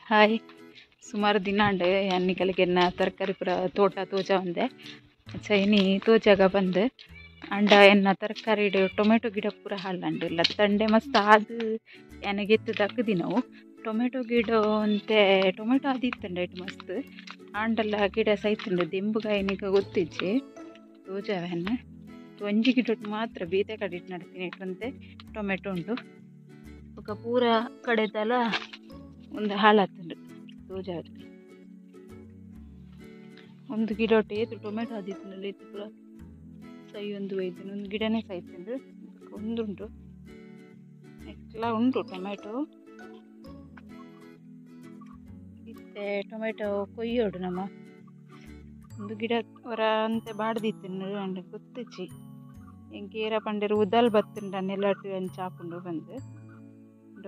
Hi ಸುಮಾರು ದಿನ ಅಂಡೆ ಎನ್ನಿಕಲಿಗೆನ್ನ ತರಕಾರಿ ಪೂರ ತೋಟ ತೋಜ ಒಂದೆ ಚೈನಿ ತೋಜಾಗ ಬಂದು ಅಂಡ ಎನ್ನ ತರಕಾರಿ ಟೊಮೆಟೊ ಗಿಡ ಪೂರ ಹಾಳಂಡು ಇಲ್ಲ ತಂಡೆ ಮಸ್ತ್ ಆದು ಎನಗೆತ್ತು ದಕ್ಕದಿ ನಾವು ಟೊಮೆಟೊ ಗಿಡ ಅಂತೆ ಟೊಮೆಟೊ ಆದಿತ್ತಂಡ ಇಟ್ಟು ಮಸ್ತ್ ಆಂಡಲ್ಲ ಗಿಡ ಸೈತಂಡು ದೆಂಬುಗಾಯಿನಿಗೆ ಗೊತ್ತಿಜ್ಜಿ ತೋಜಾವೆನ್ನ ಒಂಜಿ ಗಿಡ ಮಾತ್ರ ಬೀತೆ ಕಡೆ ಇಟ್ಟು ನಡ್ತೀನಿ ಇಟ್ಟಂತೆ ಟೊಮೆಟೊ ಉಂಟು ఒక ಪೂರ ಕಡೆದಲ್ಲ ಒಂದು ಹಾಳಾತಂಡು ತೋಜಾರು ಒಂದು ಗಿಡ ಒಟ್ಟು ಟೊಮೆಟೊ ಆದಿತ್ತಂಡಲ್ಲ ಇತ್ತು ಪೂರ ಸೈ ಒಂದು ಒಯ್ದು ಒಂದು ಗಿಡನೇ ಸೈತಂಡು ಒಂದುಂಟು ಎಲ್ಲ ಉಂಟು ಟೊಮೆಟೊ ಇತ್ತೆ ಟೊಮೆಟೊ ಕೊಯ್ಯೋಡು ನಮ್ಮ ಒಂದು ಗಿಡ ಹೊರ ಅಂತೆ ಬಾಡ್ದಿತ್ತು ಅಂಡ್ ಗೊತ್ತಿಚ್ಚಿ ಎಂಕೇರ ಪಂಡರು ಉದಲ್ ಬತ್ತುಂಡ ನೆಲಟು ಅಂಚಾಪುಂಡು ಬಂದು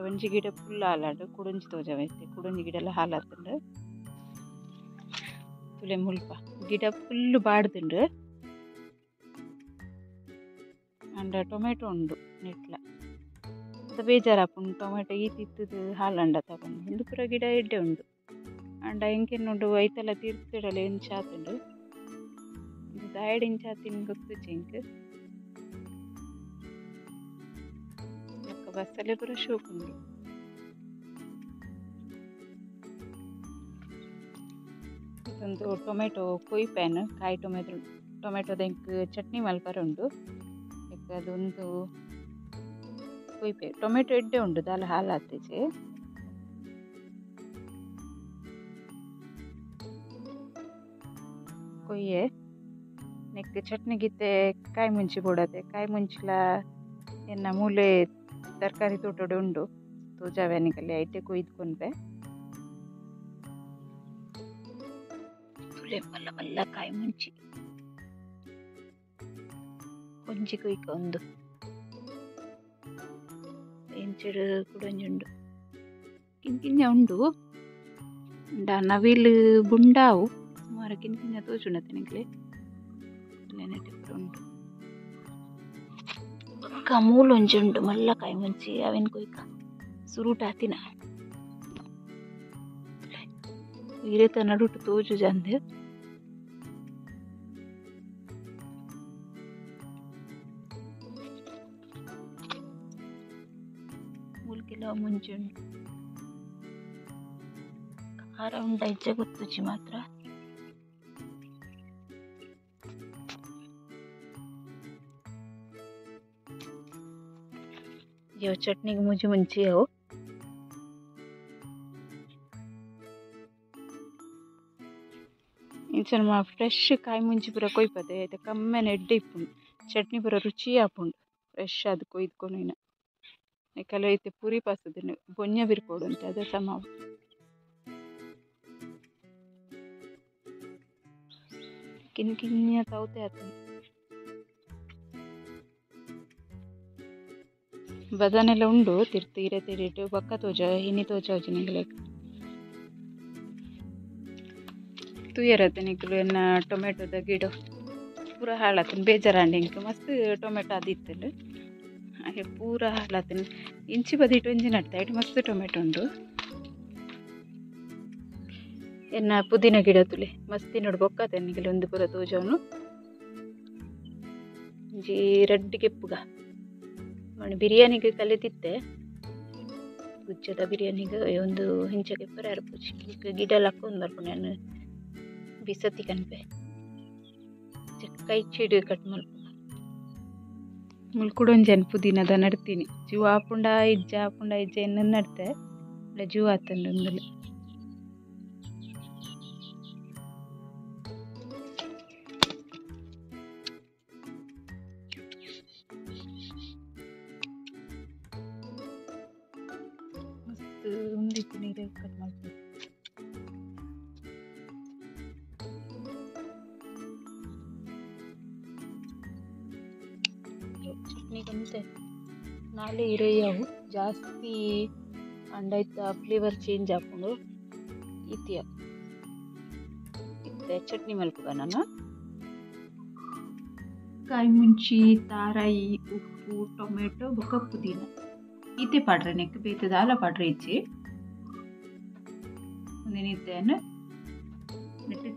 ಒಂಜಿ ಗಿಡ ಫುಲ್ ಹಾಲಾಡು ಕುಡಂಜಿ ತೋಜವೈತೆ ಕುಡಂಜಿ ಗಿಡ ಎಲ್ಲ ಹಾಲಾತುಂಡು ತುಲೆ ಮುಲ್ಪ ಗಿಡ ಫುಲ್ ಬಾಡ್ದುಂಡು ಅಂಡ ಟೊಮೆಟೊ ಉಂಡು ನೆಟ್ಲ ಅದು ಬೇಜಾರಾಪುಂಡು ಟೊಮೆಟೊ ಈತಿತ್ತದು ಹಾಲಂಡ ತಗೊಂಡು ಒಂದು ಪೂರ ಗಿಡ ಎಡ್ಡೆ ಉಂಡು ಅಂಡ ಎಂಕೆನ್ನುಂಡು ಐತೆಲ್ಲ ತೀರ್ತಿಡಲ್ಲ ಎಂಚಾತುಂಡು ದಾಯಡ್ ಇಂಚಾತಿನ ಗೊತ್ತಿಚ್ಚಿ ಇಂಕ್ ಬಸ್ಸಲ್ಲೇ ಪೂರ ಶೋಕುಂಡು ಇದೊಂದು ಟೊಮೆಟೊ ಕೊಯ್ ಪ್ಯಾನ್ ಕಾಯಿ ಟೊಮೆಟೊದ ಇಂಕ್ ಚಟ್ನಿ ಮಲ್ಪರ ಉಂಡು ಅದೊಂದು ಕೊಯ್ ಪ್ಯಾನ್ ಟೊಮೆಟೊ ಎಡ್ಡೆ ಉಂಡು ದಾಲ ಹಾಲಾತಿಜೆ ಕೊಯ್ಯೆ ನೆಕ್ ಚಟ್ನಿ ಗಿತ್ತೆ ಕಾಯಿ ಮುಂಚಿ ಬೋಡತೆ ಕಾಯಿ ಮುಂಚಿಲ ಎನ್ನ ಮೂಲೆ ತರಕಾರಿ ತೋಟೋಡು ಉಂಡು ತೋಜಾವೆನಿಗಲ್ಲಿ ಐಟೆ ಕೊಯ್ದುಕೊಂಡೆ ತುಳೆ ಮಲ್ಲ ಮಲ್ಲ ಕಾಯಿ ಮುಂಚಿ ಒಂಜಿ ಕೊಯ್ಕ ಒಂದು ಎಂಚೆಡು ಕುಡಂಜುಂಡು ಕಿಂಕಿಂಜ ಉಂಡು ನವಿಲು ಬುಂಡಾವು ಸುಮಾರು ಕಿಂಕಿಂಜ ತೋಜುಂಡತೆನಿಗ್ಲೆ ನೆನೆಟೆ ಉಂಡು ಮೂಲೊಂಜುಂಡು ಮಲ್ಲ ಕಾಯಿ ಮುಂಚಿ ಅವೆನ್ ಕೊಯ್ಕ ಸುರುಟ ಆತಿನ ಇರೇತ ನಡುಟು ತೋಜು ಜಂದೆ ಮೂಲ್ಕೆಲ್ಲ ಮುಂಚುಂಡು ಖಾರ ಉಂಡ ಇಜ್ಜೆ ಗೊತ್ತುಜಿ ಮಾತ್ರ यो चटनी मुझे मुंची हो इंचन मा फ्रेश काई मुंची पूरा कोई पते ते कम्मे नेड्डे इप्पुंಡು चटनी पूरा रुचि आपुंಡು फ्रेश आद कोइदुकोनिना एकले इते पूरी पासदिन बोन्य बिर्पोಡು ಅಂತ ಅದ ಸಮ ಕಿನ್ಕಿನ್ಯ ತೌತೆ ಆತು ಬದನೆಲ್ಲ ಉಂಡು ತಿರ್ತಿ ಇರೆ ತಿರಿಟ್ಟು ಬಕ್ಕ ತೋಜ ಹಿನಿ ತೋಜ ನಿಗ್ಲೇಕ ತುಯರತ್ತೆ ನಿಗ್ಲು ಎನ್ನ ಟೊಮೆಟೊದ ಗಿಡ ಪೂರ ಹಾಳಾತನ್ ಬೇಜಾರಾಂಡಿ ಇಂಕ ಮಸ್ತ್ ಟೊಮೆಟೊ ಆದಿತ್ತಲು ಹಾಗೆ ಪೂರ ಹಾಳಾತನ್ ಇಂಚಿ ಬದಿಟ್ಟು ಒಂಜಿ ನಡ್ತಾ ಇಟ್ಟು ಮಸ್ತ್ ಟೊಮೆಟೊ ಉಂಡು ಎನ್ನ ಪುದೀನ ಗಿಡ ತುಲೆ ಮಸ್ತಿ ನೋಡು ಬೊಕ್ಕತೆ ನಿಗ್ಲೆ ಒಂದು ಪೂರ ತೋಜವನು ಒಂಜಿ ರೆಡ್ ಕೆಪ್ಪುಗ ಬಿರಿಯಾನಿಗೆ ಕಲಿತಿತ್ತೆ ಗುಜ್ಜದ ಬಿರಿಯಾನಿಗೆ ಒಂದು ಹಿಂಚಕ್ಕೆ ಪರ ಅರ್ಪುಜಿ ಗಿಡ ಲಕ್ಕೊಂದು ಬರ್ಪು ನಾನು ಬಿಸತಿ ಕನ್ಪೆ ಕೈ ಚಿಡು ಕಟ್ ಮಲ್ಪು ಮುಲ್ಕುಡೊಂದು ಜನ ಪುದೀನದ ನಡ್ತೀನಿ ಜೀವ ಆಪುಂಡ ಇಜ್ಜ ಎನ್ನ ನಡ್ತೆ ಇಲ್ಲ ಜೀವ ಆತಂಡು ಒಂದಲ್ಲ ಒಂದಿತ್ತು ನೀರು ಕಟ್ ಮಾಡ್ತೀವಿ ಚಟ್ನಿಗಂತೆ ನಾಳೆ ಇರೆಯವು ಜಾಸ್ತಿ ಅಂಡಾಯ್ತ ಫ್ಲೇವರ್ ಚೇಂಜ್ ಹಾಕೊಂಡು ಇತಿಯ ಇತ್ತೆ ಚಟ್ನಿ ಮಲ್ಪುಗ ನಾನು ಕಾಯಿ ಮುಂಚಿ ತಾರಾಯಿ ಉಪ್ಪು ಟೊಮೆಟೊ ಬೊಕ್ಕ ಪುದೀನ ಈತೆ ಪಾಡ್ರೆ ನೆಕ್ ಬೇತದ ಆಲ ಪಾಡ್ರೆ ಇಚ್ಚಿ ನೆನಿತ್ತೇನು ನೆಟ್ಟು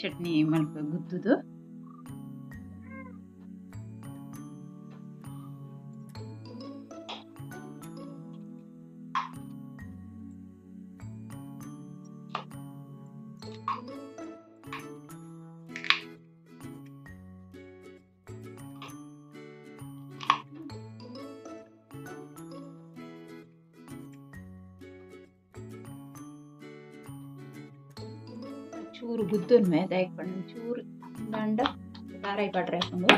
ಚಟ್ನಿ ಮಲ್ಪ ಗುದ್ದುದು ಚೂರು ಗುದ್ದನ್ ಮೇಲೆ ಹಾಕೊಂಡು ಚೂರು ದಂಡ ದಾರಾಯಿ ಪಾಡ್ರೆ ಹಾಕೊಂಡು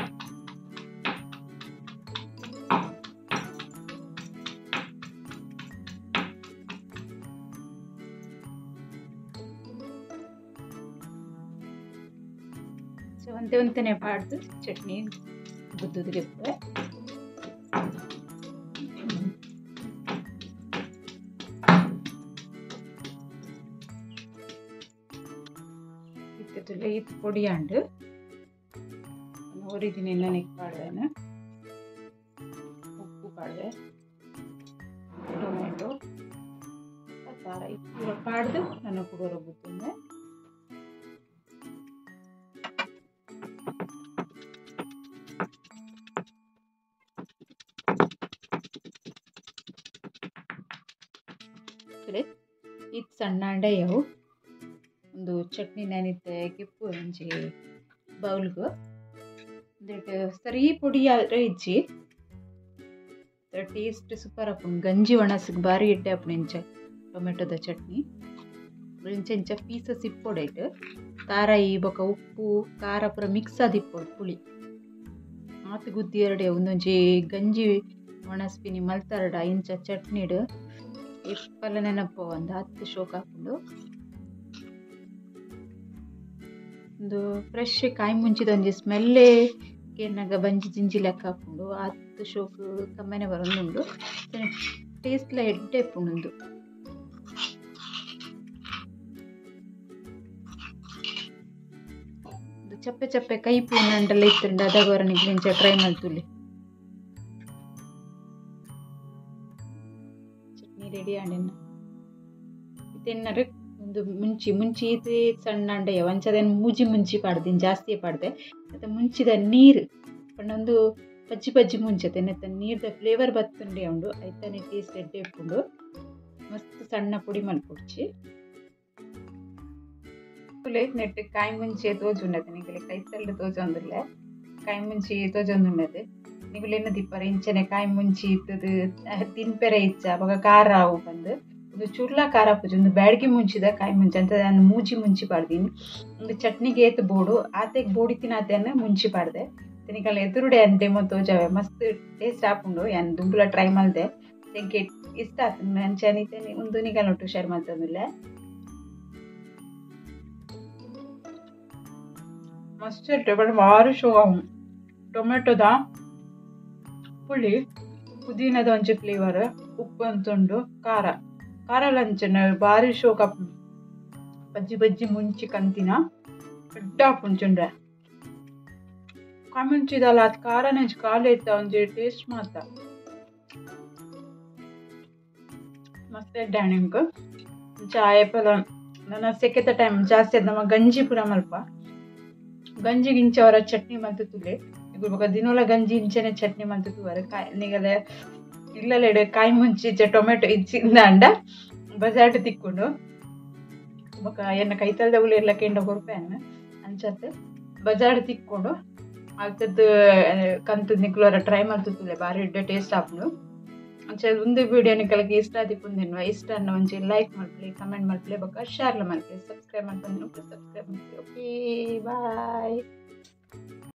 ಒಂದೇ ಪಾಡ್ದು ಚಟ್ನಿ ಗುದ್ದುದಿರುತ್ತೆ ಇದು പൊടിയാണ്ട് ഒരിതിന് എണ്ണയ്ക്ക് പാടുവേന് ഉപ്പ് പാടുവേ ടൊമാറ്റോ ಖಾರ ಇವಾಗ ಪಾಡ್ದು ನಾನು ಕೂಡ ರುಬ್ಬುತ್ತೇನೆ ಇದು ಸಣ್ಣ ಅಂಡೆಯವು ಒಂದು ಚಟ್ನಿ ನೆನಿತ್ತೆ ಕಿಪ್ಪು ಒಂಜಿ ಬೌಲ್ಗು ದಟ್ ಸರಿ ಪೊಡಿ ಆದ್ರೆ ಇಜ್ಜಿ ಟೇಸ್ಟ್ ಸೂಪರ್ ಆಪುಂಡು ಗಂಜಿ ಒಣಸಿಗೆ ಬಾರಿ ಇಡ್ಡೆ ಆಪುಂಡು ಇಂಚ ಟೊಮೆಟೊದ ಚಟ್ನಿ ಇಂಚ ಇಂಚ ಪೀಸಸ್ ಇಪ್ಪೊಡೈಟ್ ತಾರಾಯಿ ಬೊಕ ಉಪ್ಪು ಖಾರ ಪೂರ ಮಿಕ್ಸ್ ಆದಿಪ್ಪೊಡು ಪುಳಿ ಆತು ಗುದ್ದಿ ಎರಡೆ ಒಂದೊಂಜಿ ಗಂಜಿ ಒಣಸ್ಪಿನಿ ಮಲ್ತಾರಡ ಇಂಚ ಚಟ್ನಿಡು ಎಪ್ಪಲ್ಲ ನೆನಪು ಒಂದು 10 ಶೋಕ್ ಹಾಕೊಂಡು ಒಂದು ಫ್ರೆಶ್ ಕಾಯಿ ಮುಂಚಿದೊಂಜಿ ಸ್ಮೆಲ್ಲೇ ಏನಾಗ ಬಂಜಿ ಜಿಂಜಿ ಲೆಕ್ಕ ಹಾಕೊಂಡು 10 ಶೋಕ್ ಕಮ್ಮೆನೆ ಬರೋದುಂಡು ಟೇಸ್ಟ್ಲ ಎಡ್ಡೆ ಪುಂಡು ಚಪ್ಪೆ ಚಪ್ಪೆ ಕೈ ಪೂನಂಡೆಲ್ಲ ಇತ್ತುಂಡು ಅದಾಗೋರ ನಿಗ್ಲಿಂಚ ಟ್ರೈ ಮಲ್ತುಲಿ ಚಟ್ನಿ ರೆಡಿ ಆಂಡೆನ ಇದೆನ್ನರು ಒಂದು ಮುಂಚಿ ಇದು ಸಣ್ಣ ಅಂಡೆಯ ಒಂಚದೇನು ಮೂಜಿ ಮುಂಚಿ ಪಾಡ್ದಿನಿ ಜಾಸ್ತಿ ಪಾಡ್ದೆ ಮತ್ತು ಮುಂಚಿದ ನೀರು ಪಂಡೊಂದು ಪಜ್ಜಿ ಮುಂಚತೆ ನೆತ್ತ ನೀರ್ದ ಫ್ಲೇವರ್ ಬತ್ತುಂಡೆ ಉಂಡು ಐತನೆ ಟೇಸ್ಟ್ ಎಡ್ಡೆ ಇಪ್ಪುಂಡು ಮಸ್ತ್ ಸಣ್ಣ ಪುಡಿ ಮಲ್ಪೊಡ್ಚಿ ನೆಟ್ಟು ಕಾಯಿ ಮುಂಚೆ ತೋಜುಂಡದೆ ನಿಗಲೆ ಕೈತಲ್ಲು ತೋಜೊಂದುಲ್ಲೆ ಕಾಯಿ ಮುಂಚಿ ತೋಜೊಂದುಂಡದೆ ನಿಗುಲೆನ್ನ ದಿಪ್ಪರ ಇಂಚನೆ ಕಾಯಿ ಮುಂಚಿ ಇತ್ತದು ತಿನ್ಪೆರೆ ಇಚ್ಚ ಅವಾಗ ಖಾರ ಅವು ಬಂದು ಒಂದು ಚುರ್ಲ ಖಾರ ಪೂಜೆ ಒಂದು ಬ್ಯಾಡ್ಗೆ ಮುಂಚಿದ ಕಾಯಿ ಮುಂಚೆ ಅಂತ ನಾನು ಮೂಜಿ ಮುಂಚಿ ಪಾಡ್ದೀನಿ ಒಂದು ಚಟ್ನಿಗೆ ಏತ್ ಬೋಡು ಆತೆಗೆ ಬೋಡಿ ತಿನ್ನಾತೆಯನ್ನು ಮುಂಚಿ ಪಾಡ್ದೆ ನಿಗಲ್ಲ ಎದುರುಡೆ ಅಂತೆಮೋ ತೋಜಾವೆ ಮಸ್ತ್ ಟೇಸ್ಟ್ ಆಪುಂಡು ಏನು ದುಂಬುಲ ಟ್ರೈ ಮಲ್ದೆ ತೆಂಗೆ ಇಷ್ಟ ಆತು ನಾನು ಚನಿತೇನೆ ಒಂದು ನಿಗಲ್ ಒಟ್ಟು ಶೇರ್ ಮಾಡ್ತಂದಿಲ್ಲ ಮಸ್ತ್ ಇರ್ತದೆ ಬಟ್ ಭಾರಿ ಶೋಗ ಟೊಮೆಟೊದ ಪುಳಿ ಪುದೀನದ ಒಂಚು ಫ್ಲೇವರ್ ಉಪ್ಪು ಅಂತುಂಡು ಖಾರ ಲಂಚನ ಭಾರಿ ಶೋಕ ಬಜ್ಜಿ ಮುಂಚಿ ಕಂತಿನ ಎಡ್ಡ ಪುಂಚುಂಡ್ರೆ ಕಾಮುಂಚಿದಲ್ಲ ಅದು ಖಾರ ನೆಂಚು ಕಾಲು ಇತ್ತ ಒಂಜಿ ಟೇಸ್ಟ್ ಮಾತ ಮಸ್ತ್ ಎಡ್ಡ ನಿಮ್ಗೆ ಚಾಯ್ ಪಲ ನನ್ನ ಸೆಕೆತ ಟೈಮ್ ಜಾಸ್ತಿ ಅದು ನಮ್ಮ ಗಂಜಿ ಪುರ ಮಲ್ಪ ಗಂಜಿಗೆ ಇಂಚ ಅವರ ಚಟ್ನಿ ಮಲ್ತುಲೆ ಈಗ ದಿನೋಲ ಗಂಜಿ ಇಂಚನೆ ಚಟ್ನಿ ಮಲ್ತುವರ ಕಾಯಿ ನಿಗಲೆ ಇಲ್ಲಲೆಡೆ ಕಾಯಿ ಮುಂಚಿ ಟೊಮೆಟೊ ಇಚ್ಚಿಂದ ಅಂಡ ಬಜಾಟ್ ತಿಕ್ಕೊಂಡು ಬೊಕ ಎನ್ನ ಕೈತಲ್ದ ಉಳಿ ಎಲ್ಲ ಕೆಂಡ ಕೊರ್ಪೆಯನ್ನು ಅಂಚತ್ತೆ ಬಜಾಟ್ ತಿಕ್ಕೊಂಡು ಆಗ್ತದ್ದು ಕಂತು ನಿಕ್ಲೋರ ಟ್ರೈ ಮಾಡ್ತುಲೆ ಭಾರಿ ಇಡ್ಡೆ ಟೇಸ್ಟ್ ಆಪುಂಡು ಅಂಚ ಒಂದು ವಿಡಿಯೋ ನಿಕಲಕ್ಕೆ ಇಷ್ಟ ಆದಿಪ್ಪುಂದೆನ್ವ ಇಷ್ಟ ಅನ್ನ ಒಂಚಿ ಲೈಕ್ ಮಾಡ್ಲಿ ಕಮೆಂಟ್ ಮಾಡ್ಲಿ ಬೊಕ ಶೇರ್ ಮಾಡ್ಲಿ ಸಬ್ಸ್ಕ್ರೈಬ್ ಮಾಡ್ಕೊಂಡು ಸಬ್ಸ್ಕ್ರೈಬ್ ಮಾಡ್ಲಿ ಓಕೆ ಬಾಯ್.